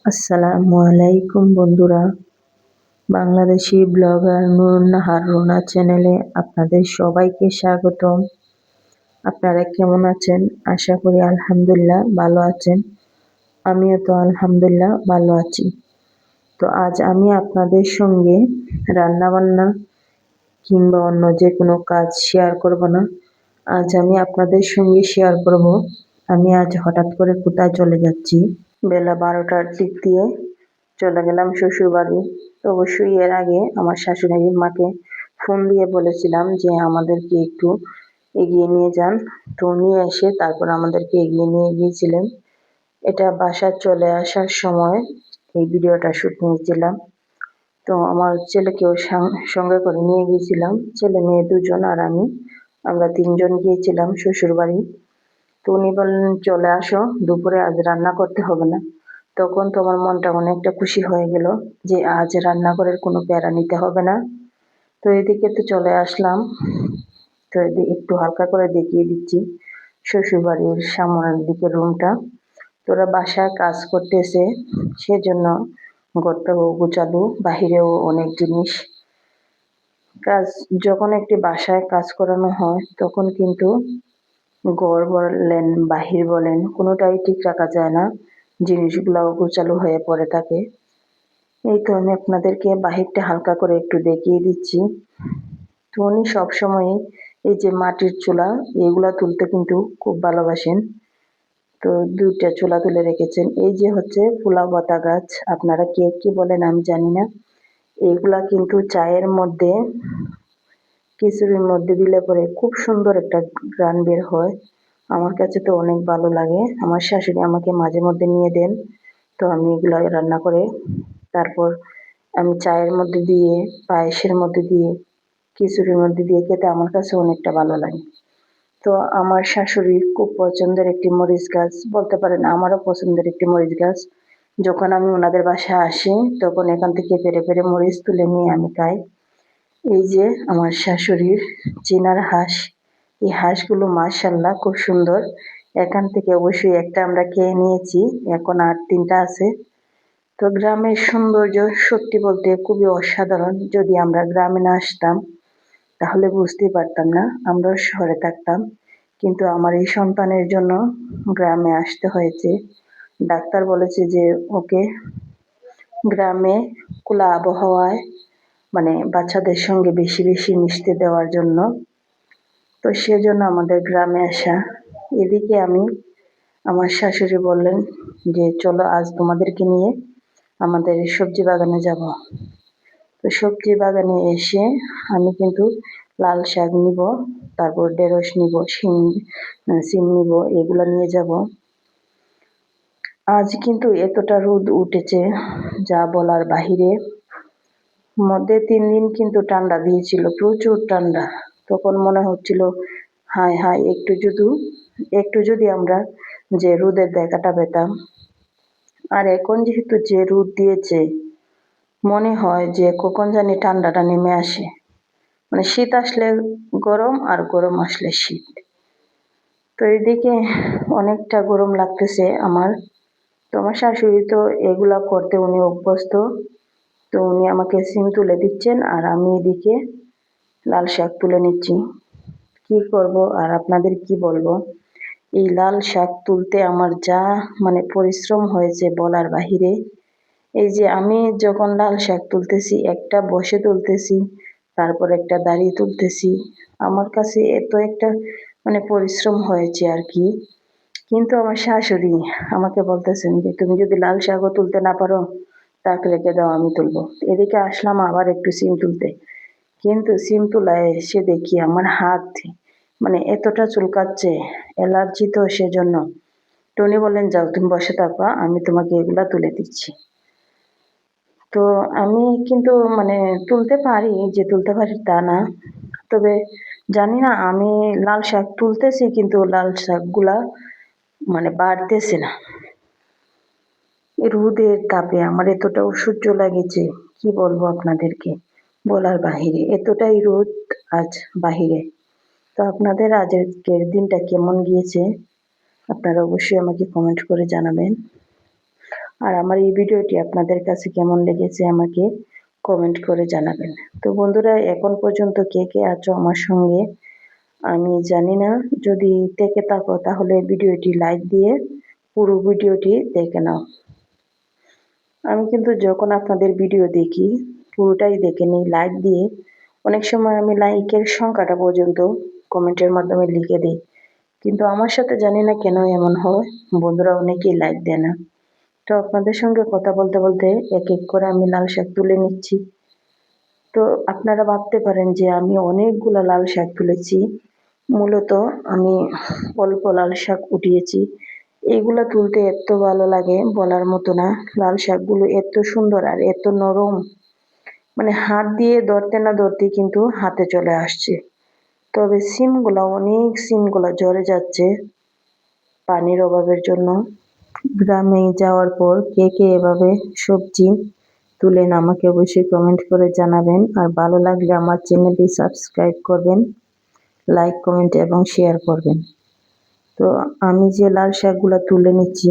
আসসালামু আলাইকুম বন্ধুরা, বাংলাদেশি ব্লগার নুরুন্নাহার রুনা চ্যানেলে আপনাদের সবাইকে স্বাগতম। আপনারা কেমন আছেন? আশা করি আলহামদুলিল্লাহ ভালো আছেন। আমিও তো আলহামদুলিল্লাহ ভালো আছি। তো আজ আমি আপনাদের সঙ্গে রান্নাবান্না কিংবা অন্য যে কোনো কাজ শেয়ার করব না। আজ আমি আপনাদের সঙ্গে শেয়ার করব আমি আজ হঠাৎ করে কোথায় চলে যাচ্ছি। বেলা 12টার দিক দিয়ে চলে গেলাম শ্বশুরবাড়ি। তো অবশ্যই এর আগে আমার শাশুড়ি মাকে ফোন দিয়ে বলেছিলাম যে আমাদেরকে একটু এগিয়ে নিয়ে যান। তো নিয়ে এসে তারপর আমাদেরকে এগিয়ে নিয়ে গিয়েছিলেন। এটা বাসায় চলে আসার সময় এই ভিডিওটা শুট নিয়েছিলাম। তো আমার ছেলেকেও সঙ্গে করে নিয়ে গিয়েছিলাম। ছেলে মেয়ে দুজন আর আমরা তিনজন গিয়েছিলাম শ্বশুরবাড়ি। তো উনি বললেন চলে আসো, দুপুরে আজ রান্না করতে হবে না। তখন তো আমার মনটা অনেকটা খুশি হয়ে গেল যে আজ রান্নাঘরের কোনো প্যারা নিতে হবে না। তো এদিকে তো চলে আসলাম। তো একটু হালকা করে দেখিয়ে দিচ্ছি শ্বশুরবাড়ির সামনের দিকে রুমটা। তোরা বাসায় কাজ করতেছে, সেজন্য ঘরটাও গোছালো, বাহিরেও অনেক জিনিস। কাজ যখন একটি বাসায় কাজ করানো হয় তখন কিন্তু ঘর বলেন বাহির বলেন কোনোটাই ঠিক রাখা যায় না, জিনিসগুলো গোছালো হয়ে পড়ে থাকে। এই তো আমি আপনাদেরকে বাহিরটা হালকা করে একটু দেখিয়ে দিচ্ছি। তো উনি সবসময় এই যে মাটির চুলা এগুলা তুলতে কিন্তু খুব ভালোবাসেন। তো 2টা চুলা তুলে রেখেছেন। এই যে হচ্ছে পোলাও পাতা গাছ, আপনারা কে কি বলেন আমি জানি না। এইগুলা কিন্তু চায়ের মধ্যে খিচুড়ির মধ্যে দিলে পরে খুব সুন্দর একটা ঘ্রাণ বের হয়। আমার কাছে তো অনেক ভালো লাগে। আমার শাশুড়ি আমাকে মাঝে মধ্যে নিয়ে দেন। তো আমি এগুলো রান্না করে তারপর আমি চায়ের মধ্যে দিয়ে, পায়েসের মধ্যে দিয়ে, খিচুড়ির মধ্যে দিয়ে খেতে আমার কাছে অনেকটা ভালো লাগে। তো আমার শাশুড়ির খুব পছন্দের একটি মরিচ গাছ, বলতে পারেন আমারও পছন্দের একটি মরিচ গাছ। যখন আমি ওনাদের বাসায় আসি তখন এখান থেকে পেরে পেরে মরিচ তুলে নিয়ে আমি খাই। এই যে আমার শাশুড়ির চীনার হাঁস, এই হাঁসগুলো মাশাআল্লাহ খুব সুন্দর। এখান থেকে অবশ্যই একটা আমরা খেয়ে নিয়েছি, এখন আর 3টা আছে। তো গ্রামের সৌন্দর্য সত্যি বলতে খুবই অসাধারণ। যদি আমরা গ্রামে না আসতাম তাহলে বুঝতেই পারতাম না, আমরাও শহরে থাকতাম। কিন্তু আমার এই সন্তানের জন্য গ্রামে আসতে হয়েছে। ডাক্তার বলেছে যে ওকে গ্রামে খোলা আবহাওয়ায় মানে বাচ্চাদের সঙ্গে বেশি বেশি মিশতে দেওয়ার জন্য। তো সেজন্য আমাদের গ্রামে আসা। এদিকে আমার শাশুড়ি বললেন যে চলো আজ তোমাদেরকে নিয়ে আমাদের সবজি বাগানে যাব। তো সবজি বাগানে এসে আমি কিন্তু লাল শাক নিব, তারপর ঢেঁড়স নিব, সিম নিব, এগুলো নিয়ে যাব। আজ কিন্তু এতটা রোদ উঠেছে যা বলার বাহিরে। মধ্যে 3 দিন কিন্তু ঠান্ডা দিয়েছিল, প্রচুর ঠান্ডা। তখন মনে হচ্ছিল হায় হায় একটু যদি আমরা যে রোদের দেখাটা পেতাম। আর এখন যেহেতু যে রোদ দিয়েছে মনে হয় যে কখন জানি ঠান্ডাটা নেমে আসে। মানে শীত আসলে গরম আর গরম আসলে শীত। তো এদিকে অনেকটা গরম লাগতেছে আমার। তো আমার শাশুড়ি তো এগুলা করতে উনি অভ্যস্ত। তো উনি আমাকে সিম তুলে দিচ্ছেন আর আমি এদিকে লাল শাক তুলে নিচ্ছি। কি করব আর আপনাদের কি বলবো, এই লাল শাক তুলতে আমার যা মানে পরিশ্রম হয়েছে বলার বাহিরে। এই যে আমি যখন লাল শাক তুলতেছি, একটা বসে তুলতেছি, তারপর একটা দাঁড়িয়ে তুলতেছি, আমার কাছে এত একটা মানে পরিশ্রম হয়েছে আর কি। কিন্তু আমার শাশুড়ি আমাকে বলতেছেন যে তুমি যদি লাল শাকও তুলতে না পারো তাকে রেখে দাও, আমি তুলবো। এদিকে আসলাম আবার একটু সিম তুলতে, কিন্তু সিম তোলায় এসে দেখি আমার হাত মানে এতটা চুলকাচ্ছে, অ্যালার্জি তো সেজন্য। তো উনি বললেন যাও তুমি বসে থাকো, আমি তোমাকে এগুলা তুলে দিচ্ছি। তো আমি কিন্তু মানে তুলতে পারি, যে তুলতে পারি তা না। তবে জানি না, আমি লাল শাক তুলতেছি কিন্তু লাল শাকগুলা মানে বাড়তেছে না। এই রোদের তাপে আমার এতটা অসহ্য লাগেছে, কি বলবো আপনাদেরকে, বলার বাহিরে। এতটাই রোদ আজ বাহিরে। তো আপনাদের আজকের দিনটা কেমন গিয়েছে আপনারা অবশ্যই আমাকে কমেন্ট করে জানাবেন। আর আমার এই ভিডিওটি আপনাদের কাছে কেমন লেগেছে আমাকে কমেন্ট করে জানাবেন। তো বন্ধুরা, এখন পর্যন্ত কে কে আছো আমার সঙ্গে আমি জানি না, যদি থেকে থাকো তাহলে ভিডিওটি লাইক দিয়ে পুরো ভিডিওটি দেখে নাও। আমি কিন্তু যখন আপনাদের ভিডিও দেখি পুরোটাই দেখে নিই লাইক দিয়ে। অনেক সময় আমি লাইকের সংখ্যাটা পর্যন্ত কমেন্টের মাধ্যমে লিখে দিই, কিন্তু আমার সাথে জানি না কেন এমন হয়, বন্ধুরা অনেকেই লাইক দেয় না। তো আপনাদের সঙ্গে কথা বলতে বলতে এক এক করে আমি লাল শাক তুলে নিচ্ছি। তো আপনারা ভাবতে পারেন যে আমি অনেকগুলো লাল শাক তুলেছি, মূলত আমি অল্প লাল শাক উঠিয়েছি। এইগুলা তুলতে এত ভালো লাগে বলার মতো না। লাল শাকগুলো এত সুন্দর আর এত নরম, মানে হাত দিয়ে ধরতে না ধরতে কিন্তু হাতে চলে আসছে। তবে অনেক সিমগুলা ঝরে যাচ্ছে পানির অভাবের জন্য। গ্রামে যাওয়ার পর কে কে এভাবে সবজি তুলেন আমাকে অবশ্যই কমেন্ট করে জানাবেন। আর ভালো লাগলে আমার চ্যানেলটি সাবস্ক্রাইব করবেন, লাইক কমেন্ট এবং শেয়ার করবেন। তো আমি যে লাল শাকগুলো তুলে নিচ্ছি,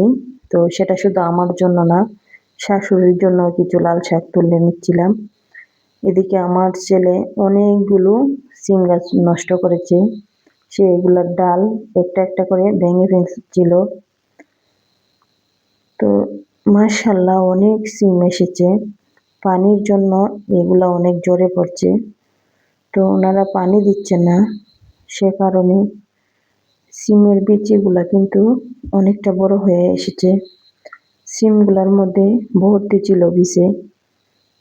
তো সেটা শুধু আমার জন্য না, শাশুড়ির জন্য কিছু লাল শাক তুলে নিচ্ছিলাম। এদিকে আমার ছেলে অনেকগুলো সিম গাছ নষ্ট করেছে, সে এগুলোর ডাল একটা একটা করে ভেঙে ফেলছিল। তো মাশাআল্লাহ অনেক সিম এসেছে, পানির জন্য এগুলা অনেক ঝরে পড়ছে। তো ওনারা পানি দিচ্ছে না, সে কারণে সিমের বিচিগুলা কিন্তু অনেকটা বড় হয়ে এসেছে। সিমগুলার মধ্যে ভর্তি ছিল বিচে।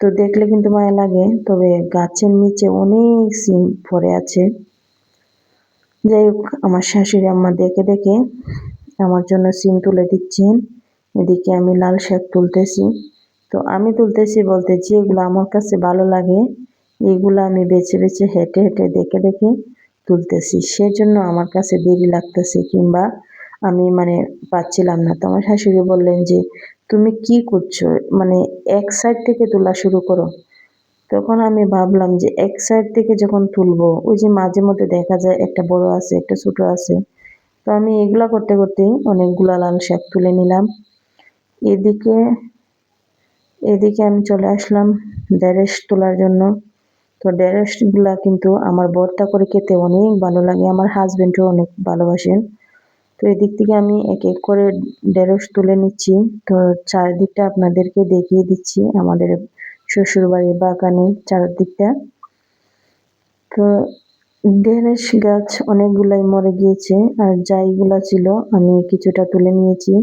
তো দেখলে কিন্তু মায়া লাগে, তবে গাছের নিচে অনেক সিম পড়ে আছে। যাই হোক, আমার শাশুড়ি আম্মা দেখে দেখে আমার জন্য সিম তুলে দিচ্ছেন, এদিকে আমি লাল শাক তুলতেছি। তো আমি তুলতেছি বলতে যেগুলো আমার কাছে ভালো লাগে এগুলো আমি বেছে বেছে হেঁটে হেঁটে দেখে দেখে তুলতেছি, সেজন্য আমার কাছে দেরি লাগতেছে, কিংবা আমি পাচ্ছিলাম না। তো আমার শাশুড়ি বললেন যে তুমি কি করছো, এক সাইড থেকে তোলা শুরু করো। তখন আমি ভাবলাম যে এক সাইড থেকে যখন তুলবো, ওই যে মাঝে মধ্যে দেখা যায় একটা বড় আছে একটা ছোট আছে, তো আমি এগুলা করতে করতেই অনেকগুলা লাল শাক তুলে নিলাম। এদিকে এদিকে আমি চলে আসলাম ঢেঁড়স তোলার জন্য। তো ঢেঁড়সগুলা কিন্তু আমার ভর্তা করে খেতে অনেক ভালো লাগে, আমার হাজবেন্ডও অনেক ভালোবাসেন। তো এদিক থেকে আমি এক এক করে ঢেঁড়স তুলে নিচ্ছি। তো চারদিকটা আপনাদেরকে দেখিয়ে দিচ্ছি, আমাদের শ্বশুর বাড়ির বাগানের চারদিকটা। তো ঢেঁড়স গাছ অনেকগুলাই মরে গিয়েছে, আর যাইগুলা ছিল আমি কিছুটা তুলে নিয়েছি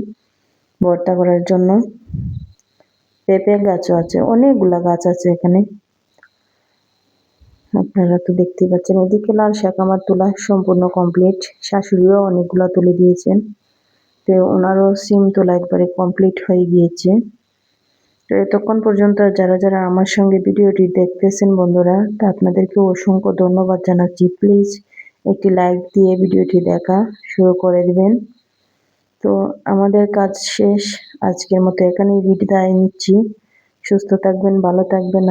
ভর্তা করার জন্য। পেঁপে গাছও আছে, অনেকগুলা গাছ আছে এখানে, আপনারা তো দেখতেই পাচ্ছেন। এদিকে লাল শাক আমার তোলা সম্পূর্ণ কমপ্লিট, শাশুড়িও অনেকগুলা তুলে দিয়েছেন। তো ওনারও সিম তোলা একবারে কমপ্লিট হয়ে গিয়েছে। তো এতক্ষণ পর্যন্ত যারা যারা আমার সঙ্গে ভিডিওটি দেখতেছেন বন্ধুরা, তা আপনাদেরকে অসংখ্য ধন্যবাদ জানাচ্ছি। প্লিজ একটি লাইক দিয়ে ভিডিওটি দেখা শুরু করে দিবেন। তো আমাদের কাজ শেষ, আজকের মতো এখানেই বিদায় নিচ্ছি। সুস্থ থাকবেন, ভালো থাকবেন।